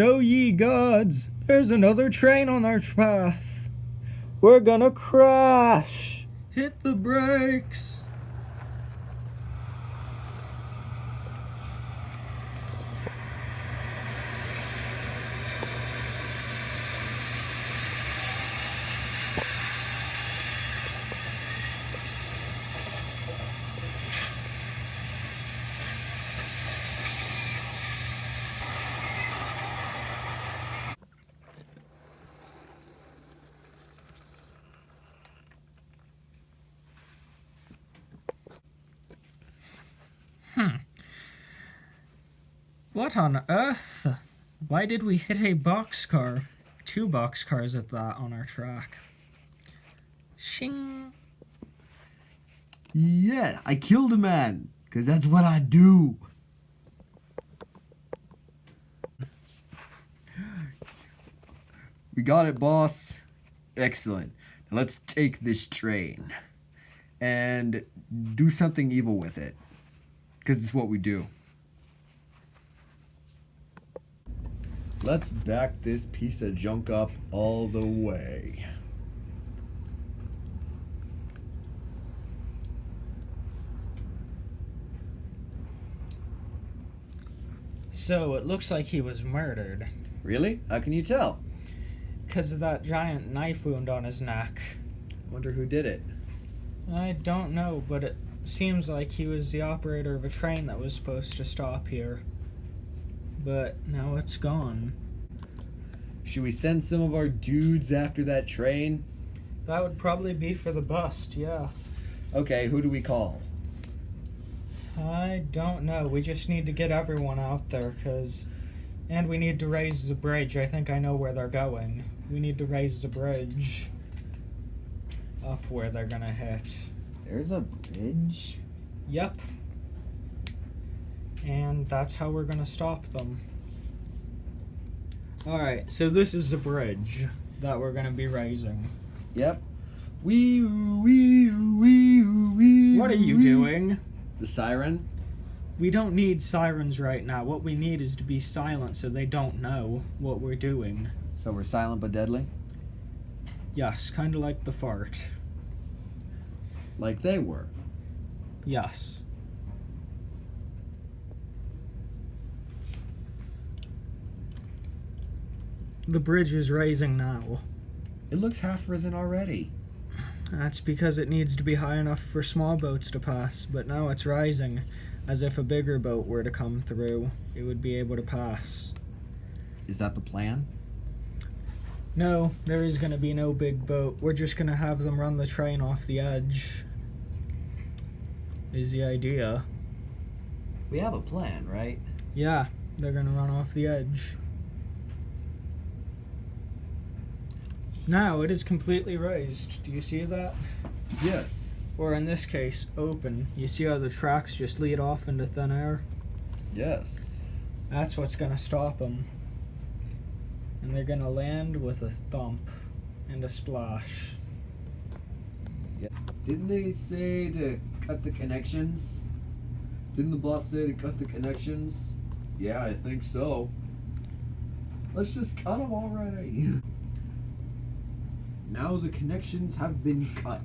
Oh ye gods, there's another train on our path. We're gonna crash. Hit the brakes. What on earth? Why did we hit a boxcar? 2 boxcars at that on our track. Shing. Yeah, I killed a man, 'cause that's what I do. We got it, boss. Excellent. Now let's take this train and do something evil with it, 'cause it's what we do. Let's back this piece of junk up all the way. So it looks like he was murdered. Really? How can you tell? Because of that giant knife wound on his neck. Wonder who did it. I don't know, but it seems like he was the operator of a train that was supposed to stop here. But now it's gone. Should we send some of our dudes after that train? That would probably be for the bust, yeah. Okay, who do we call? I don't know. We just need to get everyone out there, and we need to raise the bridge. I think I know where they're going. We need to raise the bridge up where they're gonna hit. There's a bridge? Yep. And that's how we're gonna stop them. Alright, so this is the bridge that we're gonna be raising. Yep. Wee wee wee wee. What are you doing? The siren? We don't need sirens right now. What we need is to be silent so they don't know what we're doing. So we're silent but deadly? Yes, kind of like the fart. Like they were. Yes. The bridge is raising now. It looks half risen already. That's because it needs to be high enough for small boats to pass, but now it's rising, as if a bigger boat were to come through, it would be able to pass. Is that the plan? No, there is going to be no big boat. We're just going to have them run the train off the edge, is the idea. We have a plan, right? Yeah, they're going to run off the edge. Now it is completely raised. Do you see that? Yes. Or in this case, open. You see how the tracks just lead off into thin air? Yes. That's what's going to stop them. And they're going to land with a thump and a splash. Yeah. Didn't they say to cut the connections? Didn't the boss say to cut the connections? Yeah, I think so. Let's just cut them already. Now the connections have been cut.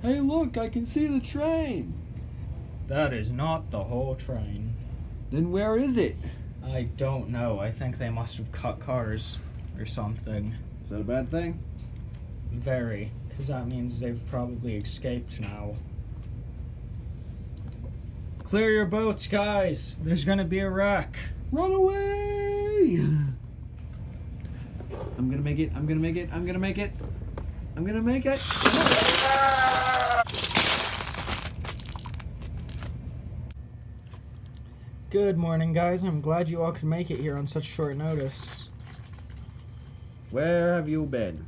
Hey, look, I can see the train. That is not the whole train. Then where is it? I don't know. I think they must have cut cars or something. Is that a bad thing? Very, because that means they've probably escaped now. Clear your boats, guys. There's going to be a wreck. Run away! I'm gonna make it, I'm gonna make it, I'm gonna make it. I'm gonna make it. Good morning, guys. I'm glad you all could make it here on such short notice. Where have you been?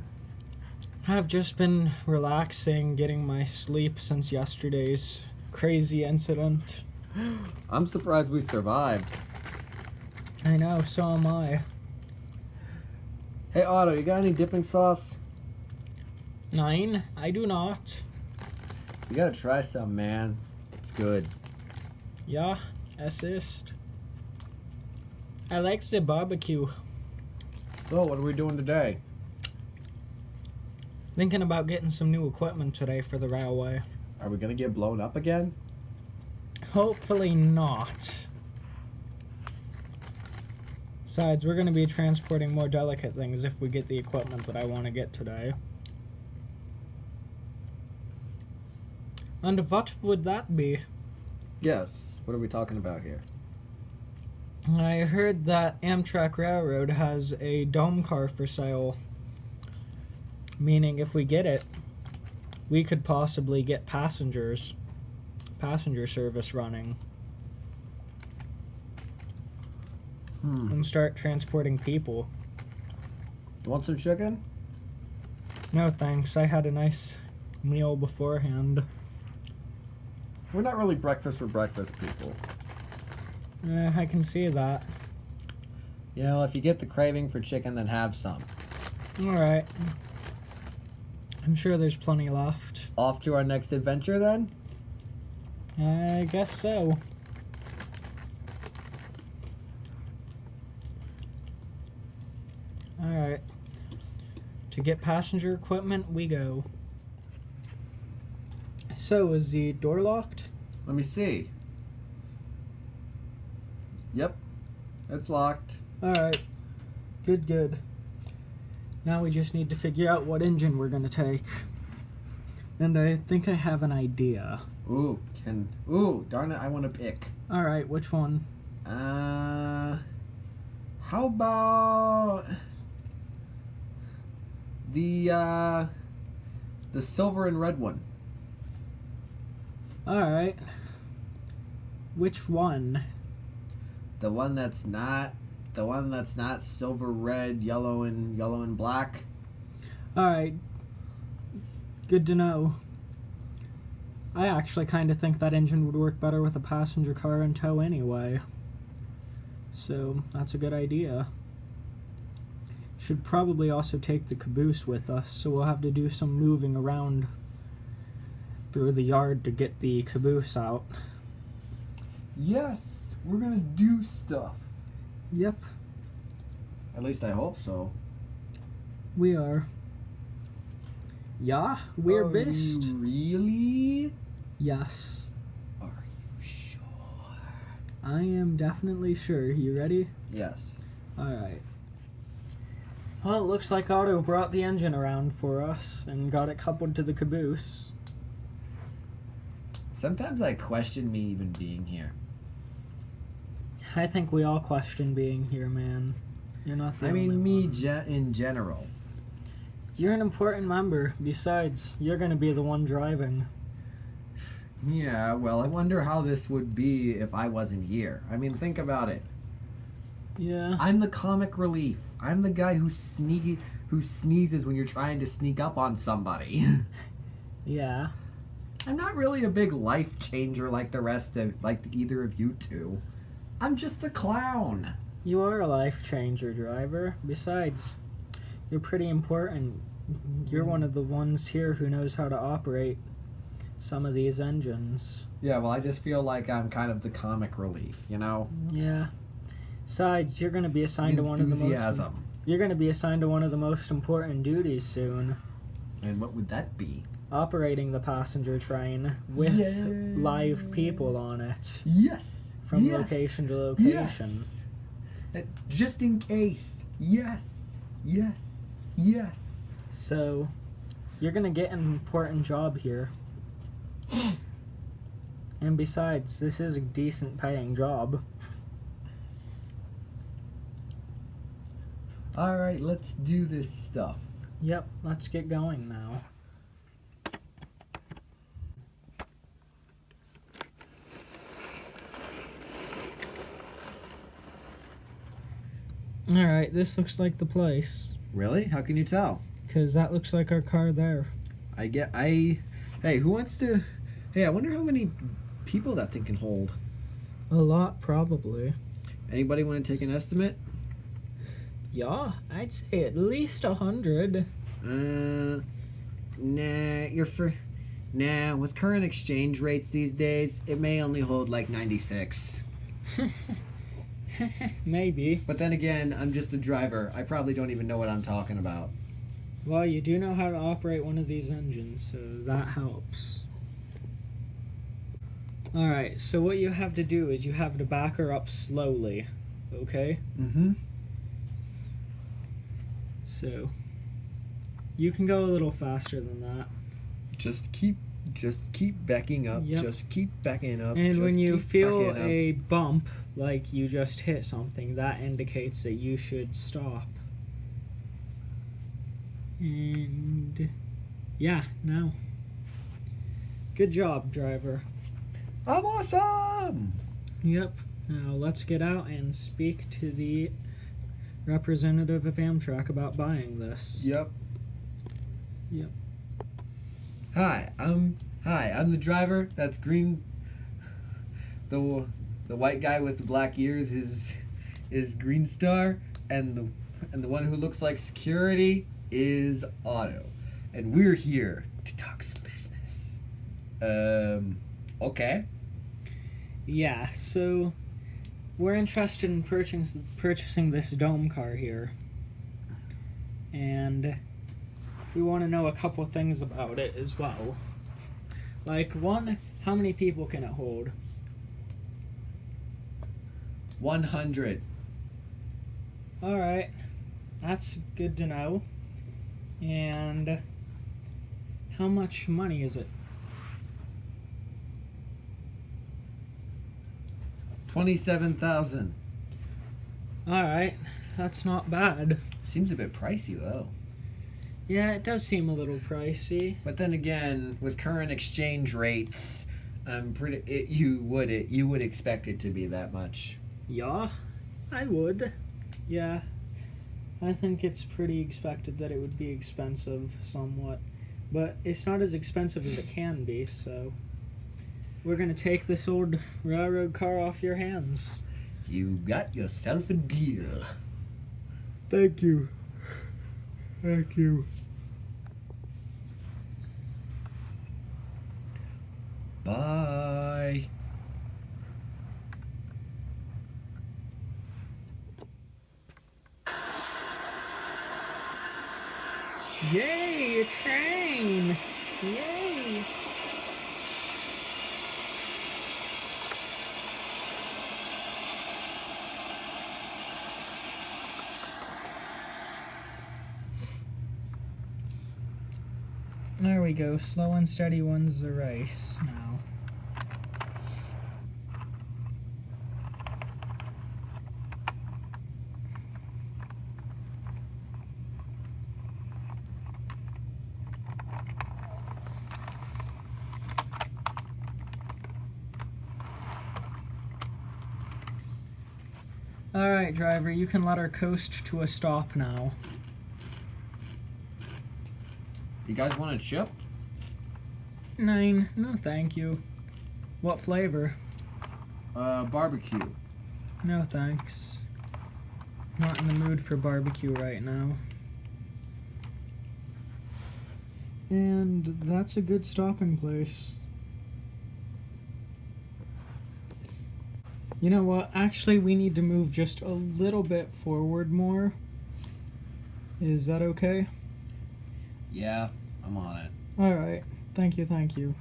I've just been relaxing, getting my sleep since yesterday's crazy incident. I'm surprised we survived. I know, so am I. Hey Otto, you got any dipping sauce? Nine, I do not. You gotta try some, man. It's good. Yeah, assist. I like the barbecue. So, what are we doing today? Thinking about getting some new equipment today for the railway. Are we gonna get blown up again? Hopefully not. Besides, we're going to be transporting more delicate things if we get the equipment that I want to get today. And what would that be? Yes. What are we talking about here? I heard that Amtrak Railroad has a dome car for sale. Meaning if we get it, we could possibly get passenger service running. And start transporting people. You want some chicken? No thanks, I had a nice meal beforehand. We're not really breakfast for breakfast people. I can see that. You know, if you get the craving for chicken, then have some. Alright. I'm sure there's plenty left. Off to our next adventure then? I guess so. Alright. To get passenger equipment, we go. So, is the door locked? Let me see. Yep. It's locked. Alright. Good. Now we just need to figure out what engine we're gonna take. And I think I have an idea. Ooh, darn it, I want to pick. Alright, which one? How about the silver and red one? Alright. Which one? The one that's not silver, red, yellow and black. Alright. Good to know. I actually kind of think that engine would work better with a passenger car in tow anyway. So, that's a good idea. Should probably also take the caboose with us, so we'll have to do some moving around through the yard to get the caboose out. Yes, we're gonna do stuff. Yep, At least I hope so. we are. Yeah, we're Are best. you really? Yes, Are you sure? I am definitely sure. You ready? Yes. Alright. Well, it looks like Otto brought the engine around for us and got it coupled to the caboose. Sometimes I question me even being here. I think we all question being here, man. You're not the only one. In general. You're an important member. Besides, you're gonna be the one driving. Yeah, well, I wonder how this would be if I wasn't here. I mean, think about it. Yeah. I'm the comic relief. I'm the guy who sneezes when you're trying to sneak up on somebody. Yeah. I'm not really a big life changer like either of you two. I'm just a clown. You are a life changer, driver. Besides, you're pretty important. You're one of the ones here who knows how to operate some of these engines. Yeah, well, I just feel like I'm kind of the comic relief, you know? Yeah. Besides, you're gonna be assigned to one of the most. Enthusiasm. You're gonna be assigned to one of the most important duties soon. And what would that be? Operating the passenger train with live people on it Yes. from location to location. Yes. Just in case. Yes. So, you're gonna get an important job here. And besides, this is a decent paying job. Alright, let's do this stuff. Yep, let's get going now. Alright, this looks like the place. Really? How can you tell? Because that looks like our car there. Hey, who wants to... Hey, I wonder how many people that thing can hold. A lot, probably. Anybody want to take an estimate? Yeah, I'd say at least 100. Nah, Nah, with current exchange rates these days, it may only hold like 96. Maybe. But then again, I'm just the driver. I probably don't even know what I'm talking about. Well, you do know how to operate one of these engines, so that helps. Alright, so what you have to do is you have to back her up slowly, okay? Mm-hmm. So, you can go a little faster than that. Just keep backing up. Yep. Just keep backing up. And just when you keep feel backing up. a bump, like you just hit something, that indicates that you should stop. And yeah, now. Good job, driver. I'm awesome! Yep. Now let's get out and speak to the representative of Amtrak about buying this. Yep. Yep. Hi, I'm the driver. That's Green. The white guy with the black ears is Greenstar, and the one who looks like security is Otto, and we're here to talk some business. Okay. Yeah, so we're interested in purchasing this dome car here. And we want to know a couple things about it as well. Like, one, how many people can it hold? 100. Alright, that's good to know. And how much money is it? 27,000. Alright, that's not bad. Seems a bit pricey though. Yeah, it does seem a little pricey. But then again, with current exchange rates, you would expect it to be that much. Yeah, I would. Yeah, I think it's pretty expected that it would be expensive somewhat. But it's not as expensive as it can be, so we're going to take this old railroad car off your hands. You got yourself a deal. Thank you. Thank you. Bye. Yay, a train! Yay! There we go. Slow and steady wins the race now. Alright, driver, you can let her coast to a stop now. You guys want a chip? 9. No, thank you. What flavor? Barbecue. No, thanks. Not in the mood for barbecue right now. And that's a good stopping place. You know what? Actually, we need to move just a little bit forward more. Is that okay? Yeah, I'm on it. Alright. Thank you, thank you.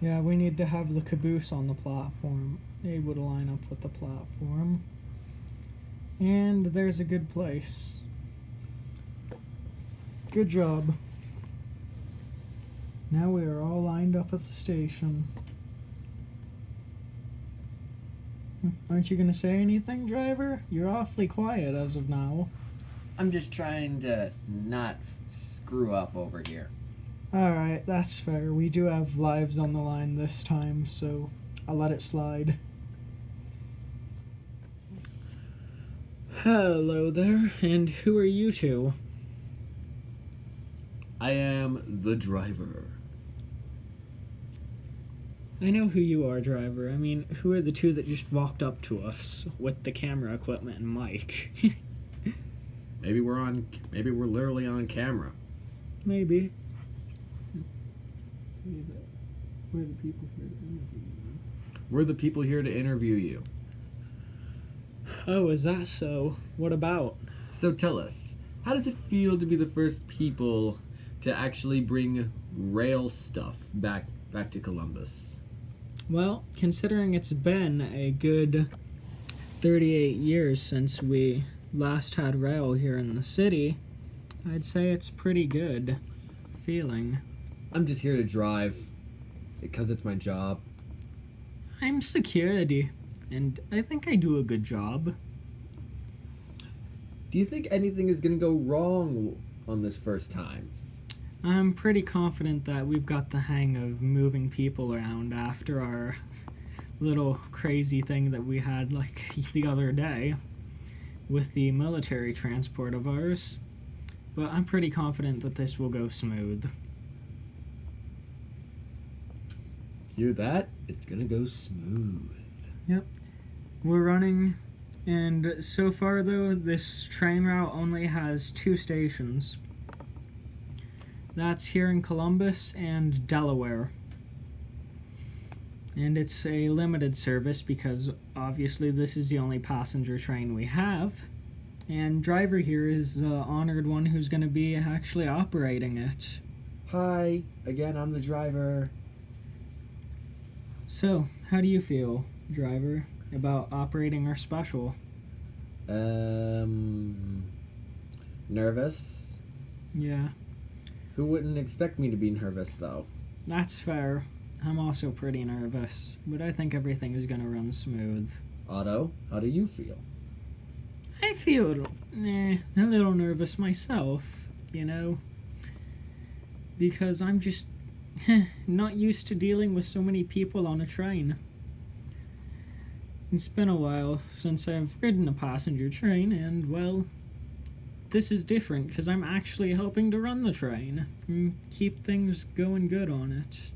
Yeah, we need to have the caboose on the platform, able to line up with the platform. And there's a good place. Good job. Now we are all lined up at the station. Aren't you gonna say anything, driver? You're awfully quiet as of now. I'm just trying to not screw up over here. Alright, that's fair. We do have lives on the line this time, so I'll let it slide. Hello there, and who are you two? I am the driver. I know who you are, driver. I mean, who are the two that just walked up to us with the camera equipment and mic? Maybe we're literally on camera. Maybe. say that we're the people here to interview you. We're the people here to interview you. Oh, is that so? What about? So tell us, how does it feel to be the first people to actually bring rail stuff back to Columbus? Well, considering it's been a good 38 years since we last had rail here in the city, I'd say it's pretty good feeling. I'm just here to drive because it's my job. I'm security, and I think I do a good job. Do you think anything is going to go wrong on this first time? I'm pretty confident that we've got the hang of moving people around after our little crazy thing that we had like the other day with the military transport of ours. But I'm pretty confident that this will go smooth. Hear that? It's going to go smooth. Yep. We're running, and so far though, this train route only has 2 stations. That's here in Columbus and Delaware. And it's a limited service because obviously this is the only passenger train we have. And driver here is the honored one who's going to be actually operating it. Hi, again, I'm the driver. So, how do you feel, driver, about operating our special? Nervous? Yeah, Who wouldn't expect me to be nervous, though? that's fair. I'm also pretty nervous, but I think everything is going to run smooth. Otto, how do you feel? I feel a little nervous myself, you know, because I'm just not used to dealing with so many people on a train. It's been a while since I've ridden a passenger train, and, well, this is different because I'm actually helping to run the train and keep things going good on it.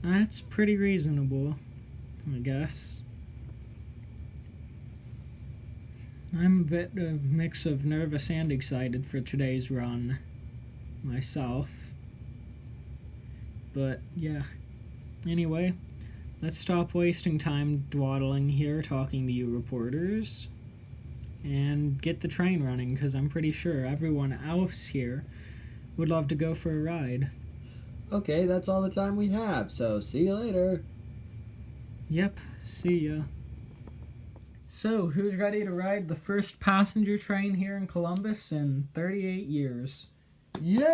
That's pretty reasonable, I guess. I'm a bit of a mix of nervous and excited for today's run myself. But yeah. Anyway, let's stop wasting time dawdling here talking to you reporters and get the train running, because I'm pretty sure everyone else here would love to go for a ride. Okay, that's all the time we have, so see you later. Yep, see ya. So, who's ready to ride the first passenger train here in Columbus in 38 years? Yay!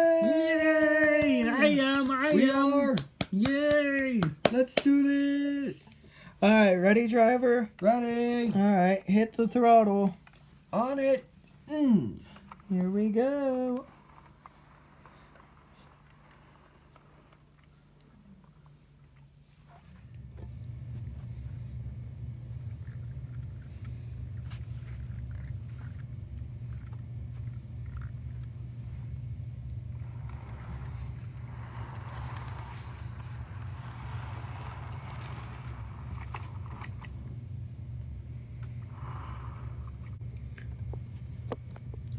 Yay! We are! Yay! Let's do this! Alright, ready, driver? Ready! Alright, hit the throttle. On it! Here we go.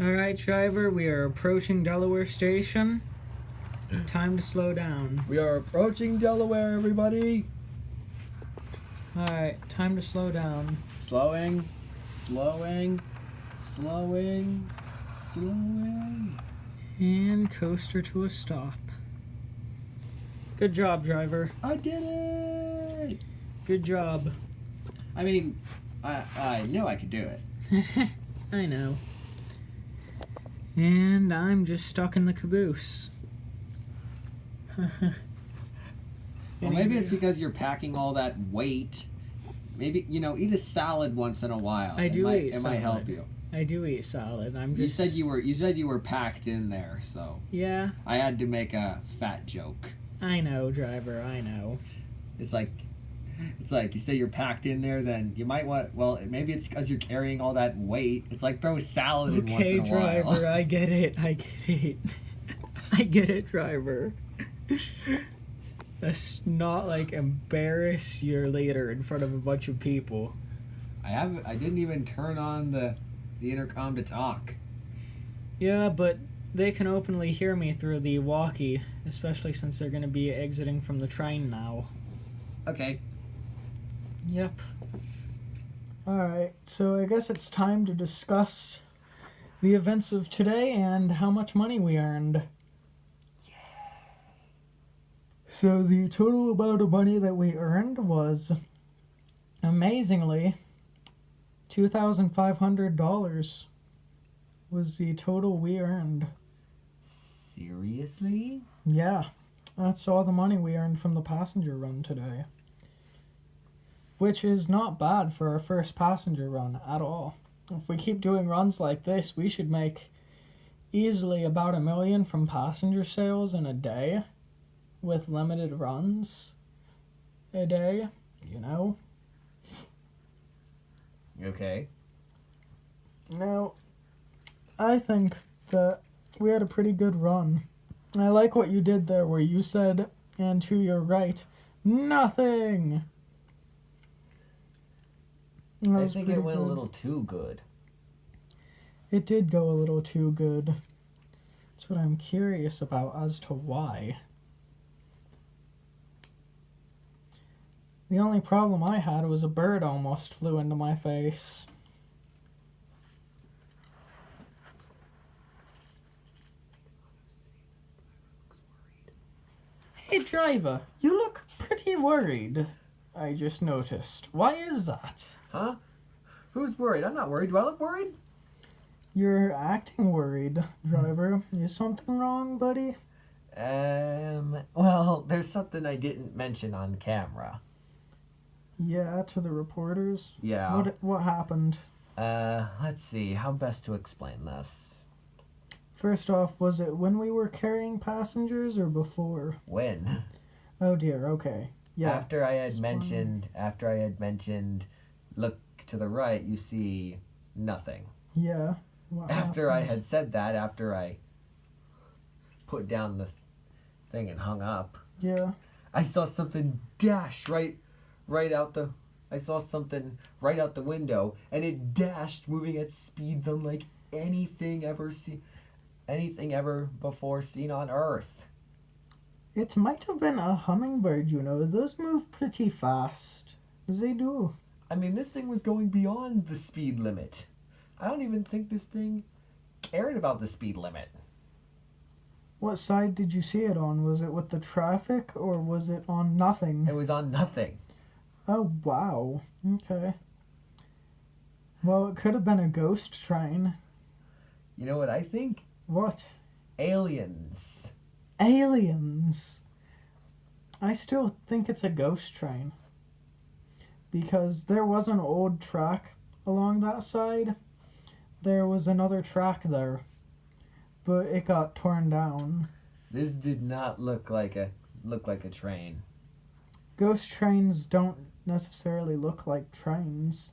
Alright, driver, we are approaching Delaware Station. Time to slow down. We are approaching Delaware, everybody! Alright, time to slow down. Slowing, slowing, slowing, slowing. And coaster to a stop. Good job, driver. I did it! Good job. I mean, I knew I could do it. I know. And I'm just stuck in the caboose. Well, maybe it's because you're packing all that weight. Maybe, eat a salad once in a while. I do eat It salad. might help you. I do eat salad. I'm just. You said you were packed in there, so Yeah, I had to make a fat joke. I know, driver. I know. It's like you say you're packed in there, then you might want. Well, maybe it's because you're carrying all that weight. It's like throw salad in once in a driver. while. I get it. I get it. I get it, driver. Let's not embarrass your leader in front of a bunch of people. I didn't even turn on the intercom to talk. Yeah, but they can openly hear me through the walkie especially since they're going to be exiting from the train now. Okay. Yep. Alright, so I guess it's time to discuss the events of today and how much money we earned. So the total amount of money that we earned was, amazingly, $2,500 was the total we earned. Seriously? Yeah, that's all the money we earned from the passenger run today. Which is not bad for our first passenger run at all. If we keep doing runs like this, we should make easily about $1 million from passenger sales in a day with limited runs a day, you know? Okay. Now, I think that we had a pretty good run. I like what you did there where you said, and to your right, nothing! I think it went a little too good. It did go a little too good. That's what I'm curious about as to why. The only problem I had was a bird almost flew into my face. Hey driver, you look pretty worried. I just noticed. Why is that? Huh? Who's worried? I'm not worried. Do I look worried? You're acting worried, driver. Is something wrong, buddy? Well, there's something I didn't mention on camera. Yeah, to the reporters? Yeah. What happened? Let's see. How best to explain this? First off, was it when we were carrying passengers or before? When? Oh dear, okay. Yeah. After I had mentioned, look to the right, you see nothing. Yeah. After I had said that, after I put down the thing and hung up, Yeah. I saw something dash right out the window, and it dashed, moving at speeds unlike anything ever before seen on Earth. It might have been a hummingbird, you know. Those move pretty fast. They do. I mean, this thing was going beyond the speed limit. I don't even think this thing cared about the speed limit. What side did you see it on? Was it with the traffic or was it on nothing? It was on nothing. Oh, wow. Okay. Well, it could have been a ghost train. You know what I think? What? Aliens. Aliens. I still think it's a ghost train. Because there was an old track along that side. There was another track there. But it got torn down. This did not look like a train. Ghost trains don't necessarily look like trains.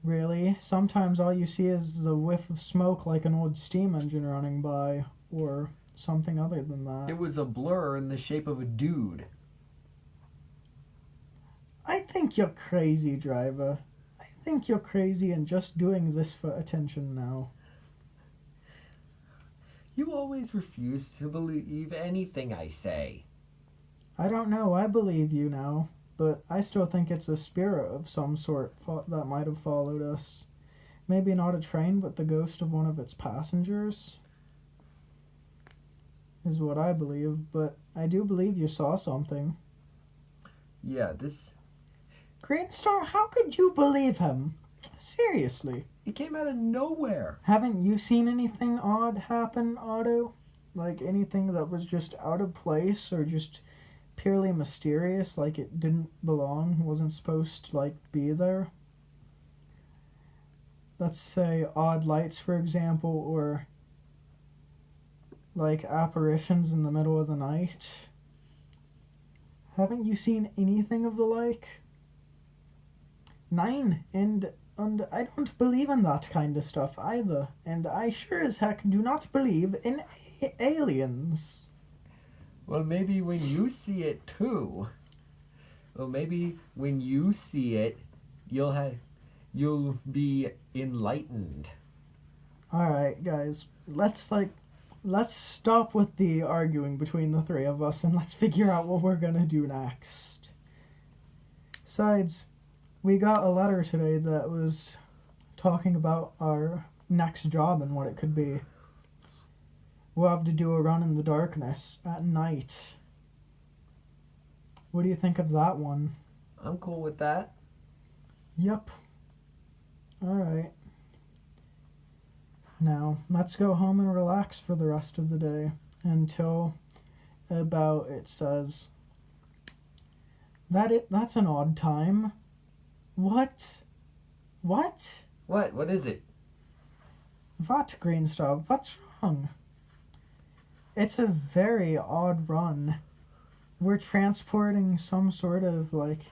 Really. Sometimes all you see is the whiff of smoke like an old steam engine running by. Or something other than that. It was a blur in the shape of a dude. I think you're crazy, driver. I think you're crazy and just doing this for attention now. You always refuse to believe anything I say. I don't know, I believe you now, but I still think it's a spirit of some sort that might have followed us. Maybe not a train, but the ghost of one of its passengers. Is what I believe, but I do believe you saw something. Yeah, this... Greenstar, how could you believe him? Seriously. It came out of nowhere. Haven't you seen anything odd happen, Otto? Like anything that was just out of place or just purely mysterious, like it didn't belong, wasn't supposed to, like, be there? Let's say odd lights, for example, or like apparitions in the middle of the night. Haven't you seen anything of the like? Nine, and I don't believe in that kind of stuff either, and I sure as heck do not believe in aliens. Well, maybe when you see it too. Well, maybe when you see it, you'll be enlightened. Alright, guys, let's let's stop with the arguing between the three of us and let's figure out what we're gonna do next. Besides, we got a letter today that was talking about our next job and what it could be. We'll have to do a run in the darkness at night. What do you think of that one? I'm cool with that. Yep. Alright. Now, let's go home and relax for the rest of the day until about, it says, that's an odd time. What? What? What is it? What, Greenstar? What's wrong? It's a very odd run. We're transporting some sort of, like...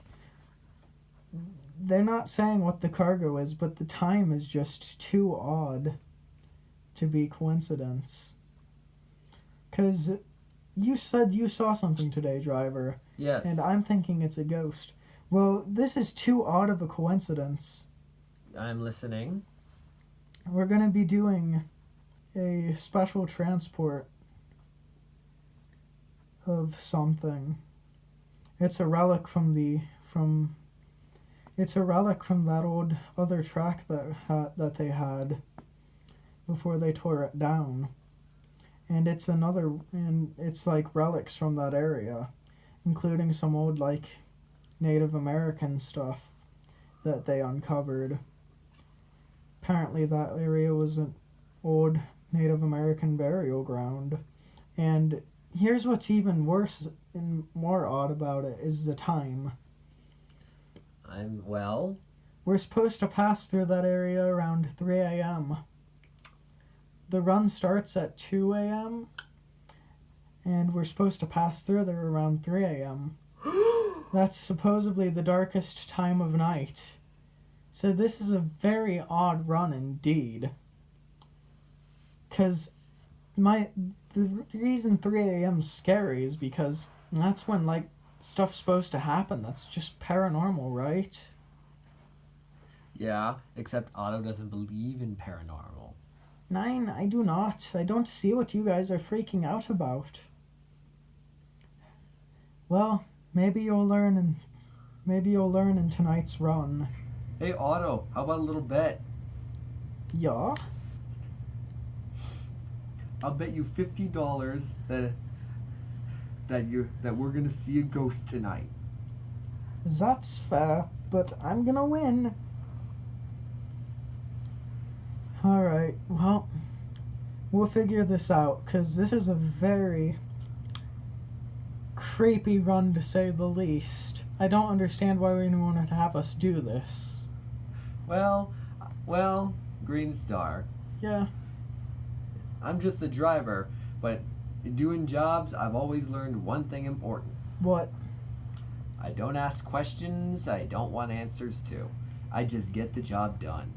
They're not saying what the cargo is, but the time is just too odd to be coincidence. 'Cause you said you saw something today, driver. Yes. And I'm thinking it's a ghost. Well, this is too odd of a coincidence. I'm listening. We're going to be doing a special transport of something. It's a relic from that old other track that they had before they tore it down. And it's like relics from that area, including some old like Native American stuff that they uncovered. Apparently that area was an old Native American burial ground. And here's what's even worse and more odd about it is the time. We're supposed to pass through that area around 3 a.m. The run starts at 2 a.m. and we're supposed to pass through there around 3 a.m. That's supposedly the darkest time of night. So this is a very odd run indeed. 'Cause the reason 3 a.m. is scary is because that's when like stuff's supposed to happen. That's just paranormal, right? Yeah, except Otto doesn't believe in paranormal. Nine, I do not. I don't see what you guys are freaking out about. Well, maybe you'll learn in tonight's run. Hey Otto, how about a little bet? Yeah? I'll bet you $50 that we're gonna see a ghost tonight. That's fair, but I'm gonna win. Alright, well, we'll figure this out, 'cause this is a very creepy run to say the least. I don't understand why anyone would have us do this. Well, Greenstar. Yeah. I'm just the driver, but in doing jobs, I've always learned one thing important. What? I don't ask questions I don't want answers to. I just get the job done.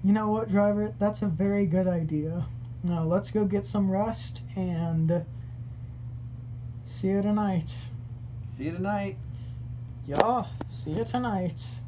You know what, driver? That's a very good idea. Now, let's go get some rest and see you tonight. See you tonight. Yeah, see you tonight.